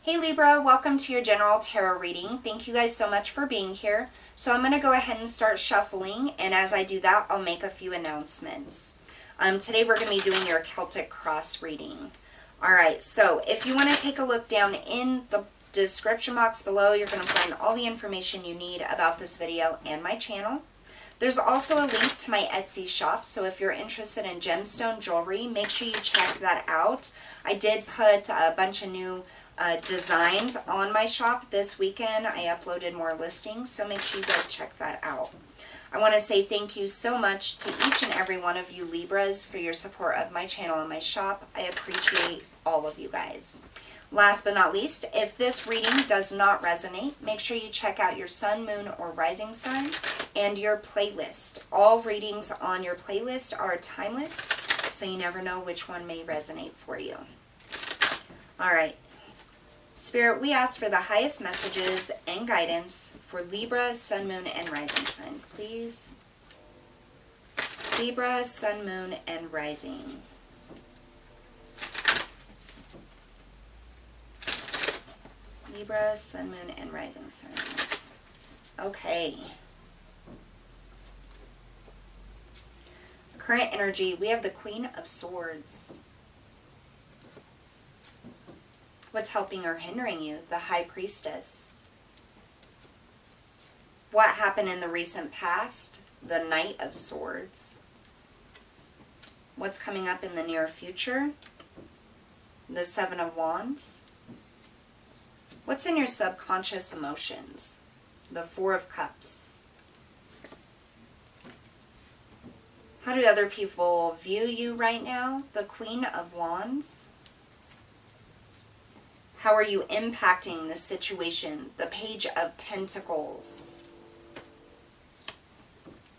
Hey Libra, welcome to your general tarot reading. Thank you guys so much for being here. So I'm going to go ahead and start shuffling, and as I do that, I'll make a few announcements. Today we're going to be doing your Celtic cross reading. Alright, so if you want to take a look down in the description box below, you're going to find all the information you need about this video and my channel. There's also a link to my Etsy shop, so if you're interested in gemstone jewelry, make sure you check that out. I did put a bunch of new designs on my shop this weekend. I uploaded more listings, so make sure you guys check that out. I want to say thank you so much to each and every one of you Libras for your support of my channel and my shop. I appreciate all of you guys. Last but not least, if this reading does not resonate, make sure you check out your sun, moon, or rising sign and your playlist. All readings on your playlist are timeless, so you never know which one may resonate for you. All right. Spirit, we ask for the highest messages and guidance for Libra, Sun, Moon, and Rising signs, please. Libra, Sun, Moon, and Rising. Libra, Sun, Moon, and Rising signs. Okay. Current energy, we have the Queen of Swords. What's helping or hindering you? The High Priestess. What happened in the recent past? The Knight of Swords. What's coming up in the near future? The Seven of Wands. What's in your subconscious emotions? The Four of Cups. How do other people view you right now? The Queen of Wands. How are you impacting the situation? The Page of Pentacles.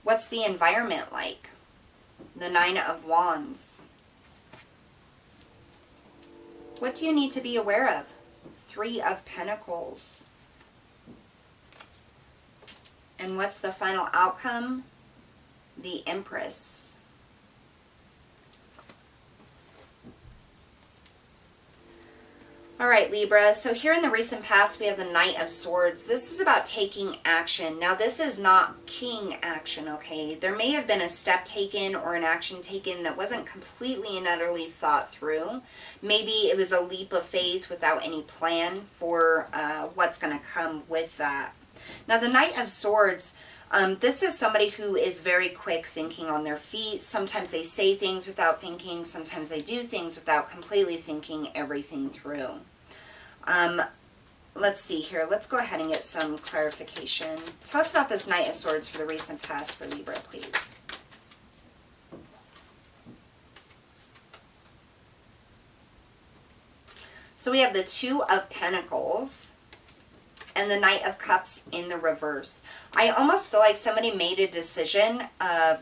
What's the environment like? The Nine of Wands. What do you need to be aware of? Three of Pentacles. And what's the final outcome? The Empress. All right, Libra, so here in the recent past, we have the Knight of Swords. This is about taking action. Now, this is not king action, okay? There may have been a step taken or an action taken that wasn't completely and utterly thought through. Maybe it was a leap of faith without any plan for what's going to come with that. Now, the Knight of Swords, this is somebody who is very quick thinking on their feet. Sometimes they say things without thinking. Sometimes they do things without completely thinking everything through. Let's see here. Let's go ahead and get some clarification. Tell us about this Knight of Swords for the recent past for Libra, please. So we have the Two of Pentacles and the Knight of Cups in the reverse. I almost feel like somebody made a decision, and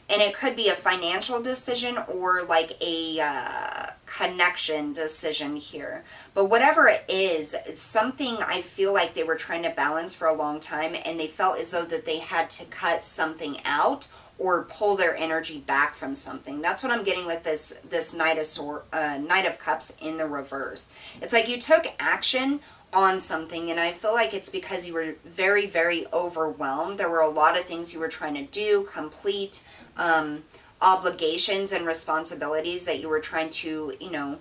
it could be a financial decision or like a connection decision here. But whatever it is, it's something I feel like they were trying to balance for a long time, and they felt as though that they had to cut something out or pull their energy back from something. That's what I'm getting with this Knight of Cups in the reverse. It's like you took action on something, and I feel like it's because you were very, very overwhelmed. There were a lot of things you were trying to do, complete obligations and responsibilities that you were trying to, you know,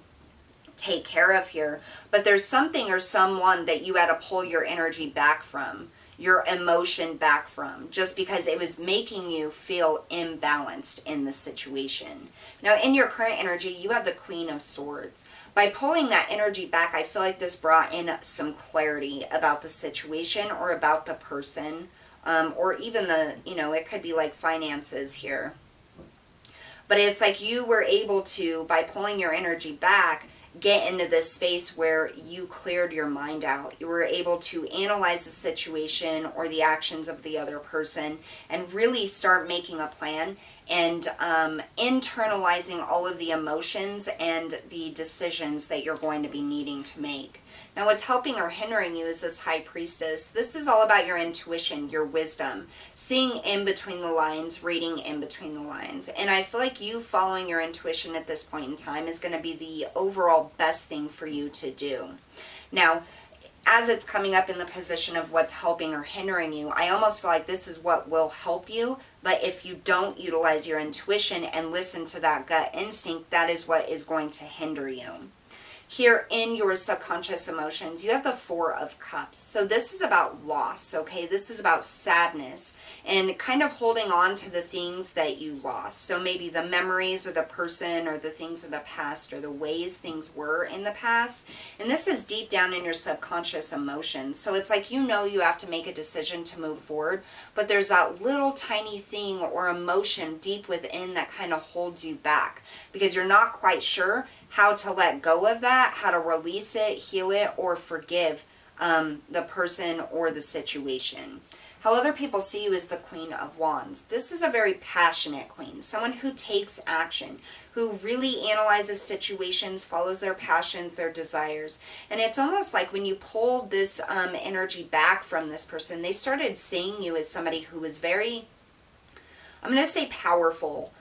take care of here. But there's something or someone that you had to pull your energy back from, your emotion back from, just because it was making you feel imbalanced in the situation. Now, in your current energy, you have the Queen of Swords. By pulling that energy back, I feel like this brought in some clarity about the situation or about the person, or even the, you know, it could be like finances here. But it's like you were able to, by pulling your energy back, get into this space where you cleared your mind out. You were able to analyze the situation or the actions of the other person and really start making a plan and internalizing all of the emotions and the decisions that you're going to be needing to make. Now, what's helping or hindering you is this High Priestess. This is all about your intuition, your wisdom, seeing in between the lines, reading in between the lines. And I feel like you following your intuition at this point in time is going to be the overall best thing for you to do. Now, as it's coming up in the position of what's helping or hindering you, I almost feel like this is what will help you. But if you don't utilize your intuition and listen to that gut instinct, that is what is going to hinder you. Here in your subconscious emotions, you have the Four of Cups. So this is about loss, okay? This is about sadness and kind of holding on to the things that you lost. So maybe the memories or the person or the things of the past or the ways things were in the past. And this is deep down in your subconscious emotions. So it's like you know you have to make a decision to move forward, but there's that little tiny thing or emotion deep within that kind of holds you back because you're not quite sure how to let go of that, how to release it, heal it, or forgive the person or the situation. How other people see you is the Queen of Wands. This is a very passionate queen, someone who takes action, who really analyzes situations, follows their passions, their desires. And it's almost like when you pull this energy back from this person, they started seeing you as somebody who was very, I'm going to say powerful,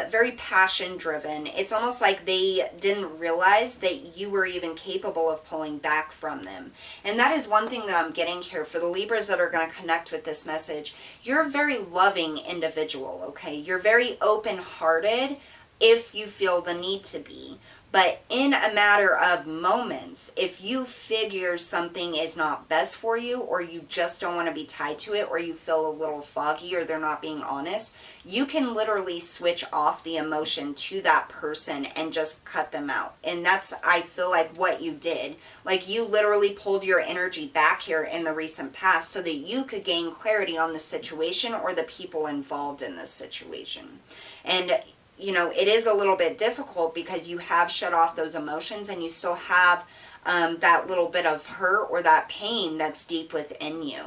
very passion driven. It's almost like they didn't realize that you were even capable of pulling back from them. And that is one thing that I'm getting here for the Libras that are going to connect with this message. You're a very loving individual, okay? You're very open-hearted if you feel the need to be. But in a matter of moments, if you figure something is not best for you, or you just don't want to be tied to it, or you feel a little foggy, or they're not being honest, you can literally switch off the emotion to that person and just cut them out. And that's, I feel like, what you did. Like, you literally pulled your energy back here in the recent past so that you could gain clarity on the situation or the people involved in this situation. And you know, it is a little bit difficult because you have shut off those emotions and you still have that little bit of hurt or that pain that's deep within you.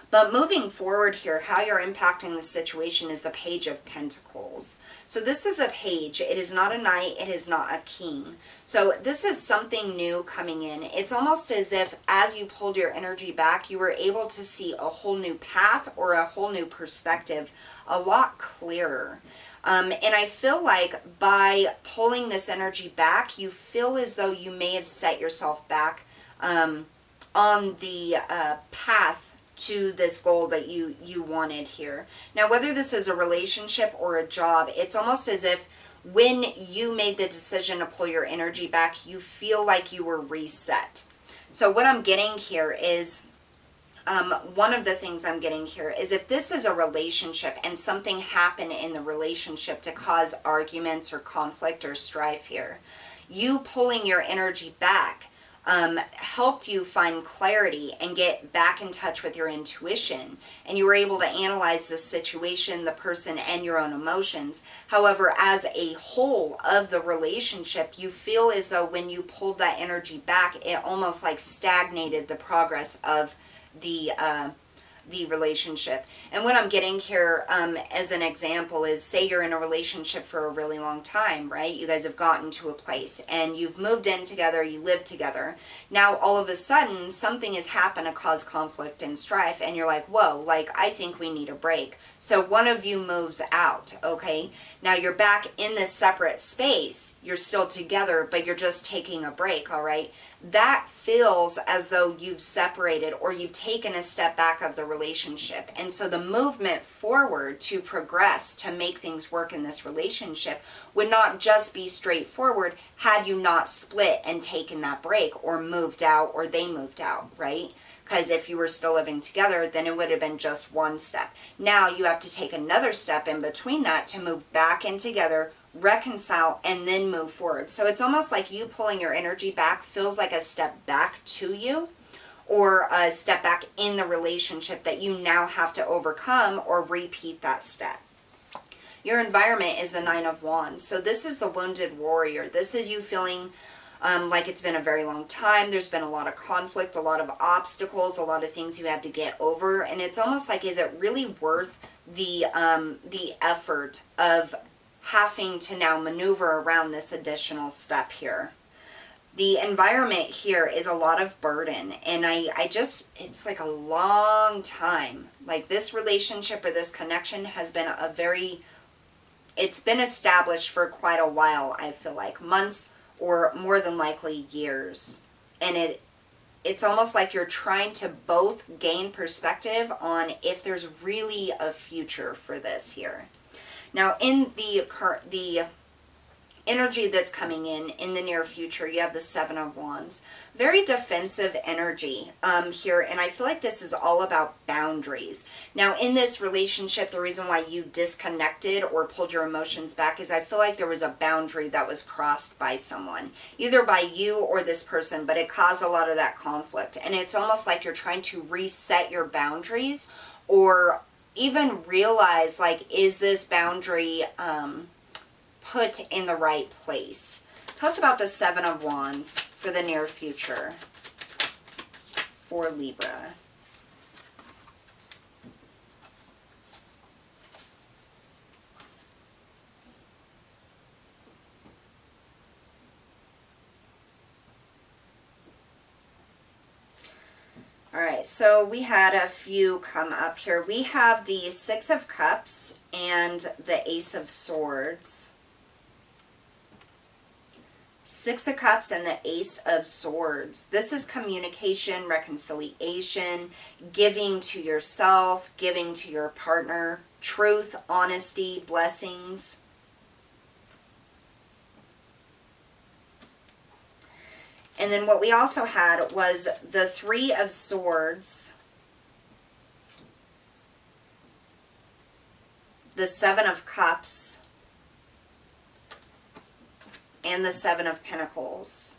But moving forward here, how you're impacting the situation is the Page of Pentacles. So this is a page. It is not a knight. It is not a king. So this is something new coming in. It's almost as if as you pulled your energy back, you were able to see a whole new path or a whole new perspective a lot clearer. And I feel like by pulling this energy back, you feel as though you may have set yourself back on the path to this goal that you wanted here. Now, whether this is a relationship or a job, it's almost as if when you made the decision to pull your energy back, you feel like you were reset. So what I'm getting here is, one of the things I'm getting here is if this is a relationship and something happened in the relationship to cause arguments or conflict or strife here, you pulling your energy back helped you find clarity and get back in touch with your intuition. And you were able to analyze the situation, the person, and your own emotions. However, as a whole of the relationship, you feel as though when you pulled that energy back, it almost like stagnated the progress of the relationship. And what I'm getting here as an example is, say you're in a relationship for a really long time, right? You guys have gotten to a place and you've moved in together, you live together. Now all of a sudden something has happened to cause conflict and strife and you're like, whoa, like I think we need a break. So one of you moves out, okay? Now you're back in this separate space. You're still together, but you're just taking a break, all right? That feels as though you've separated or you've taken a step back of the relationship. And so the movement forward to progress, to make things work in this relationship would not just be straightforward had you not split and taken that break or moved out or they moved out, right? Because if you were still living together, then it would have been just one step. Now you have to take another step in between that to move back in together, reconcile, and then move forward. So it's almost like you pulling your energy back feels like a step back to you or a step back in the relationship that you now have to overcome or repeat that step. Your environment is the Nine of Wands. So this is the wounded warrior. This is you feeling like it's been a very long time. There's been a lot of conflict, a lot of obstacles, a lot of things you had to get over. And it's almost like, is it really worth the effort of having to now maneuver around this additional step here. The environment here is a lot of burden, and I just, it's like a long time. Like this relationship or this connection has been it's been established for quite a while, I feel like. Months or more than likely years. And it's almost like you're trying to both gain perspective on if there's really a future for this here. Now, in the energy that's coming in the near future, you have the Seven of Wands. Very defensive energy here, and I feel like this is all about boundaries. Now, in this relationship, the reason why you disconnected or pulled your emotions back is I feel like there was a boundary that was crossed by someone, either by you or this person, but it caused a lot of that conflict. And it's almost like you're trying to reset your boundaries, or even realize, like, is this boundary put in the right place? Tell us about the Seven of Wands for the near future for Libra. All right, so we had a few come up here. We have the Six of Cups and the Ace of Swords. Six of Cups and the Ace of Swords. This is communication, reconciliation, giving to yourself, giving to your partner, truth, honesty, blessings. And then what we also had was the Three of Swords, the Seven of Cups, and the Seven of Pentacles.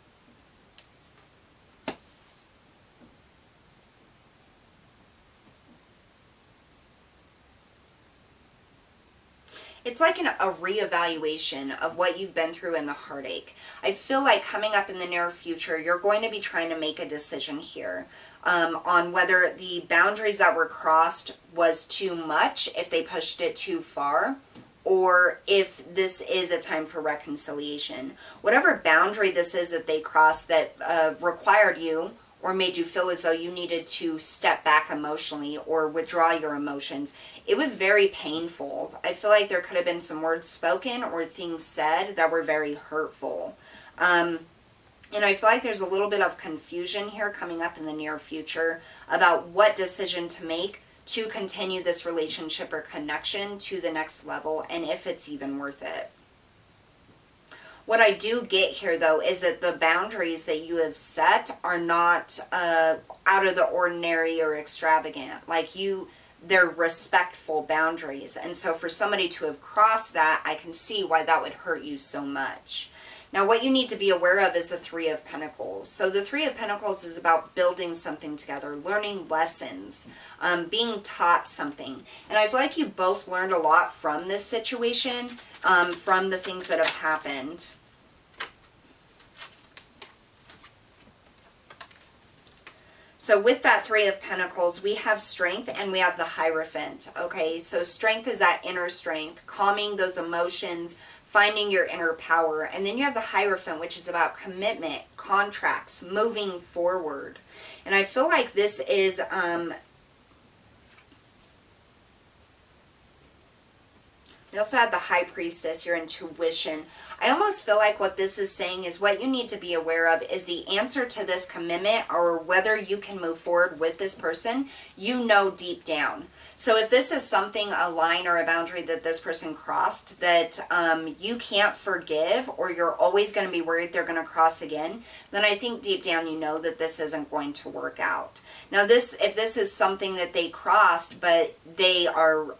It's like a reevaluation of what you've been through in the heartache. I feel like coming up in the near future, you're going to be trying to make a decision here on whether the boundaries that were crossed was too much, if they pushed it too far, or if this is a time for reconciliation. Whatever boundary this is that they crossed that required you or made you feel as though you needed to step back emotionally or withdraw your emotions, it was very painful. I feel like there could have been some words spoken or things said that were very hurtful. And I feel like there's a little bit of confusion here coming up in the near future about what decision to make to continue this relationship or connection to the next level, and if it's even worth it. What I do get here, though, is that the boundaries that you have set are not out of the ordinary or extravagant. Like they're respectful boundaries. And so for somebody to have crossed that, I can see why that would hurt you so much. Now, what you need to be aware of is the Three of Pentacles. So the Three of Pentacles is about building something together, learning lessons, being taught something. And I feel like you both learned a lot from this situation, from the things that have happened. So with that Three of Pentacles, we have strength and we have the Hierophant. Okay, so strength is that inner strength, calming those emotions, finding your inner power. And then you have the Hierophant, which is about commitment, contracts, moving forward. And I feel like this is we also have the High Priestess, your intuition. I almost feel like what this is saying is what you need to be aware of is the answer to this commitment, or whether you can move forward with this person, you know deep down. So if this is something, a line or a boundary that this person crossed that you can't forgive, or you're always going to be worried they're going to cross again, then I think deep down you know that this isn't going to work out. Now if this is something that they crossed, but they are,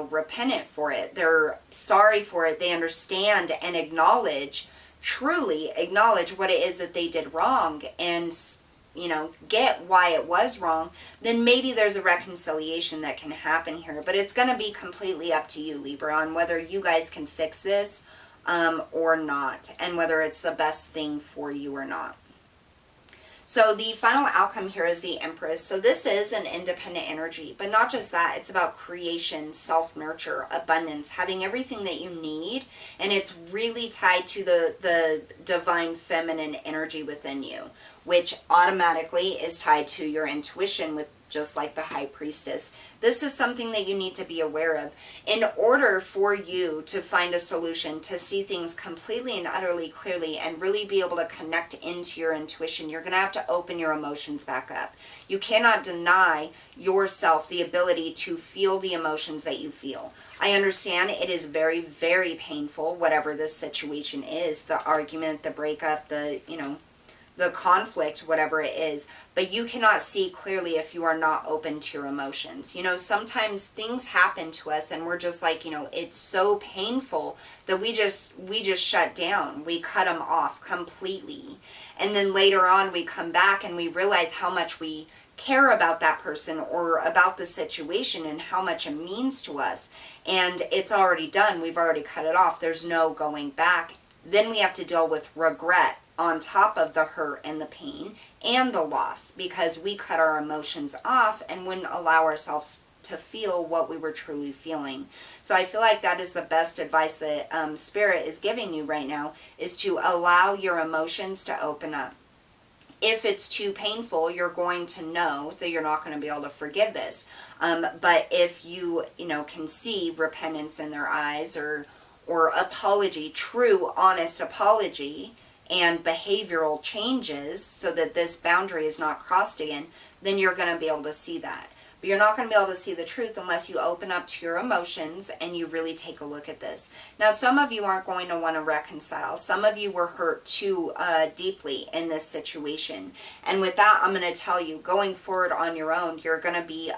repentant for it, they're sorry for it, they understand and truly acknowledge what it is that they did wrong, and get why it was wrong, then maybe there's a reconciliation that can happen here. But it's going to be completely up to you, Libra, on whether you guys can fix this or not, and whether it's the best thing for you or not. So the final outcome here is the Empress. So this is an independent energy, but not just that. It's about creation, self-nurture, abundance, having everything that you need. And it's really tied to the divine feminine energy within you, which automatically is tied to your intuition, with just like the High Priestess. This is something that you need to be aware of. In order for you to find a solution, to see things completely and utterly clearly and really be able to connect into your intuition, you're going to have to open your emotions back up. You cannot deny yourself the ability to feel the emotions that you feel. I understand it is very, very painful, whatever this situation is, the argument, the breakup, the conflict, whatever it is, but you cannot see clearly if you are not open to your emotions. Sometimes things happen to us and we're just like, it's so painful that we just shut down. We cut them off completely. And then later on we come back and we realize how much we care about that person or about the situation and how much it means to us. And it's already done. We've already cut it off. There's no going back. Then we have to deal with regret on top of the hurt and the pain and the loss, because we cut our emotions off and wouldn't allow ourselves to feel what we were truly feeling. So I feel like that is the best advice that Spirit is giving you right now, is to allow your emotions to open up. If it's too painful, you're going to know that you're not going to be able to forgive this. But if you can see repentance in their eyes, or apology, true, honest apology, and behavioral changes so that this boundary is not crossed again, then you're going to be able to see that. But you're not going to be able to see the truth unless you open up to your emotions and you really take a look at this. Now, some of you aren't going to want to reconcile. Some of you were hurt too deeply in this situation. And with that, I'm going to tell you, going forward on your own, you're going to be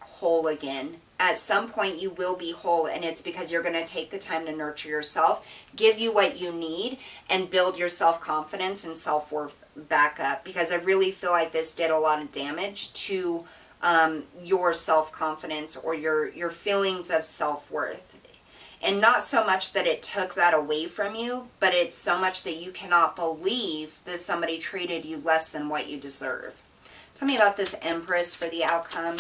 whole again. At some point you will be whole, and it's because you're going to take the time to nurture yourself, give you what you need, and build your self-confidence and self-worth back up. Because I really feel like this did a lot of damage to your self-confidence or your feelings of self-worth. And not so much that it took that away from you, but it's so much that you cannot believe that somebody treated you less than what you deserve. Tell me about this Empress for the outcome.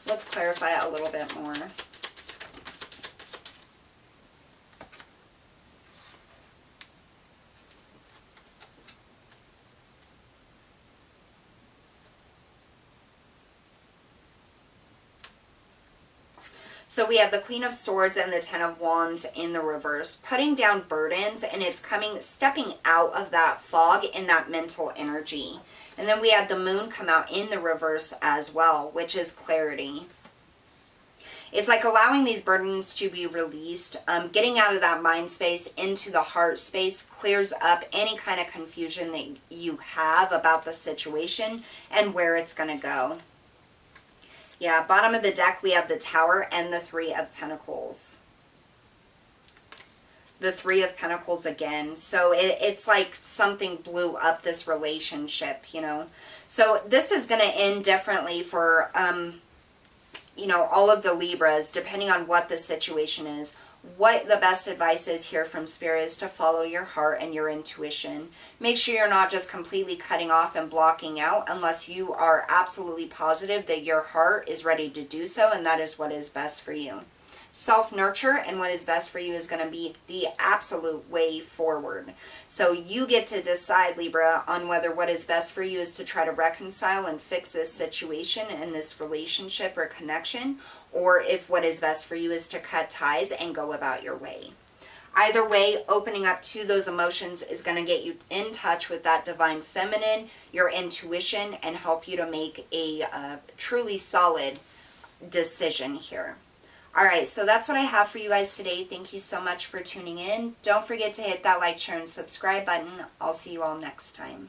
Let's clarify it a little bit more. So we have the Queen of Swords and the Ten of Wands in the reverse, putting down burdens, and it's stepping out of that fog in that mental energy. And then we had the Moon come out in the reverse as well, which is clarity. It's like allowing these burdens to be released, getting out of that mind space into the heart space clears up any kind of confusion that you have about the situation and where it's going to go. Yeah, bottom of the deck, we have the Tower and the Three of Pentacles. The Three of Pentacles again. So it's like something blew up this relationship, So this is going to end differently for, all of the Libras, depending on what the situation is. What the best advice is here from Spirit is to follow your heart and your intuition. Make sure you're not just completely cutting off and blocking out unless you are absolutely positive that your heart is ready to do so, and that is what is best for you. Self-nurture and what is best for you is going to be the absolute way forward. So you get to decide, Libra, on whether what is best for you is to try to reconcile and fix this situation and this relationship or connection, or if what is best for you is to cut ties and go about your way. Either way, opening up to those emotions is going to get you in touch with that divine feminine, your intuition, and help you to make a truly solid decision here. All right, so that's what I have for you guys today. Thank you so much for tuning in. Don't forget to hit that like, share, and subscribe button. I'll see you all next time.